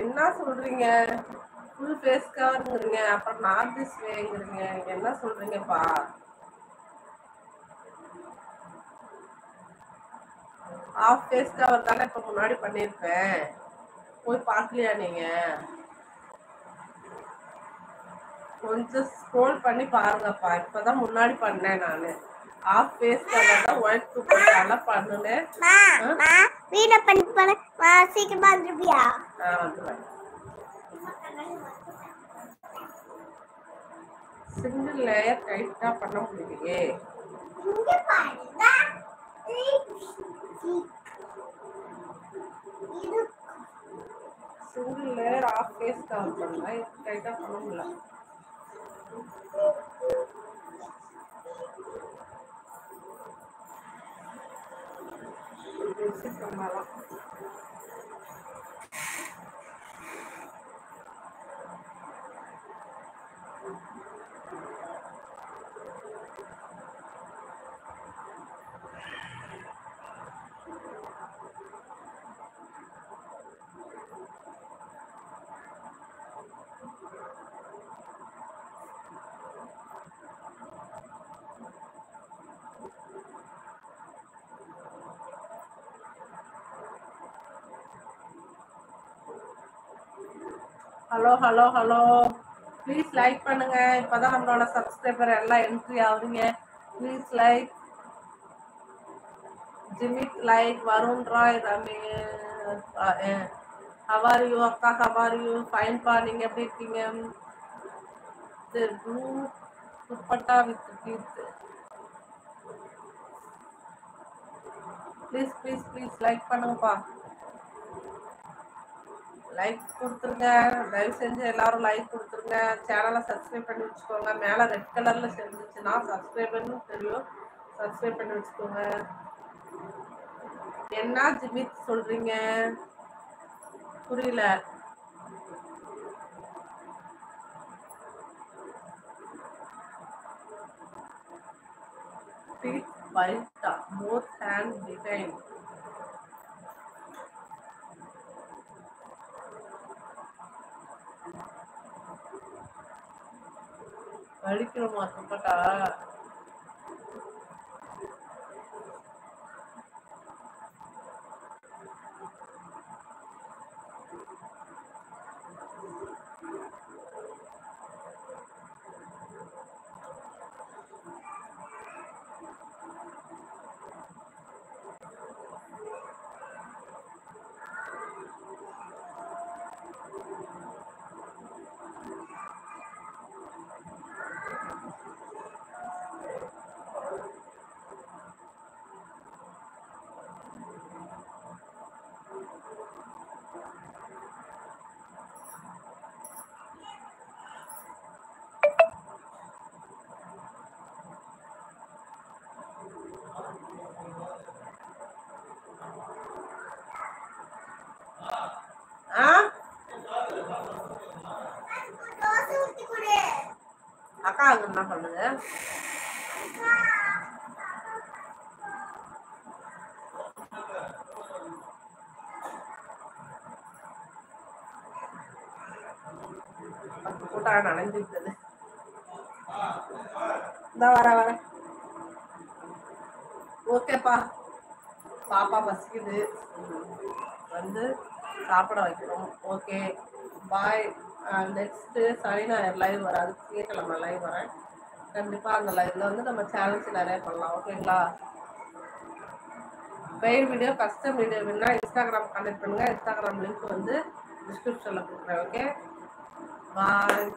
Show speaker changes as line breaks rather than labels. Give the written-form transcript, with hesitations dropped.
என்ன சொல்றீங்க? Full face கவர்ங்கிறீங்க, அப்புறம் நார்த் திஸ் வேங்கிறீங்க. என்ன சொல்றீங்கப்பா? ஹாஃப் ஃபேஸ் கவர் தானே இப்ப முன்னாடி பண்ணிருப்பேன். போய் பார்க்கலையா நீங்க? கொஞ்சம் ஸ்க்ரோல் பண்ணி பாருங்கப்பா. இப்பதான் முன்னாடி பண்ணேன் நானு. ஹாஃப் ஃபேஸ் கவர் தான் ஒயிட் துப்பட்டால பண்ணுனேன்.
வீடியோ பண்ணி போல சீக்கிரமா வந்துருப்பியா?
வந்துடுவேன். சிங்கிள் லேயர் டைட்டா பண்ண முடியலையே. Single layer half face cover பண்ணலாம், டைட்டா பண்ண முடியல. பண்ணலாம். Hello hello hello, please like பண்ணுங்க. இப்பதான் நம்மளோட சப்ஸ்கிரைபர் எல்லாம் என்ட்ரி ஆகுறீங்க. Please like. Jimit like, Varun Roy, how are you அக்கா, ஹவார் யூ? ஃபைன் பா, நீங்க எப்படி இருக்கீங்க? Blue dupatta with Geeth. Please please please like பண்ணுங்கப்பா. லைக் கொடுத்துருங்க, தயவு செஞ்சு எல்லாரும் லைக் கொடுத்துருங்க. சேனலை சப்ஸ்கிரைப் பண்ணி வச்சுக்கோங்க. மேலே ரெட் கலரில் செஞ்சுச்சுன்னா சப்ஸ்கிரைபர்னு தெரியும், சப்ஸ்கிரைப் பண்ணி வச்சுக்கோங்க. என்ன ஜிமித் சொல்றீங்க? புரியல. ஃபீட் வைட்டா, போத் ஹேண்ட் டிசைன். வலிக்கணுமா துப்பட்டா? அக்கா அங்க என்ன பண்ணுங்க? கூட்டா நனைஞ்சிருக்குது. இந்த வர ஓகேப்பா. பாப்பா பசிக்குது, வந்து சாப்பிட வைக்கணும். ஓகே, பாய். நெக்ஸ்ட்டு சனி ஞாயிறு லைவ் வராது, திங்கக்கிழமை லைவ் வரேன். கண்டிப்பாக அந்த லைவ்ல வந்து நம்ம சேலஞ்சு நிறைய பண்ணலாம். ஓகேங்களா? பெய்ட் வீடியோ, கஸ்டம் வீடியோ வேணுன்னா இன்ஸ்டாகிராம் கான்டெக்ட் பண்ணுங்கள். இன்ஸ்டாகிராம் லிங்க் வந்து டிஸ்கிரிப்ஷனில் கொடுக்குறேன். ஓகே, பாய்.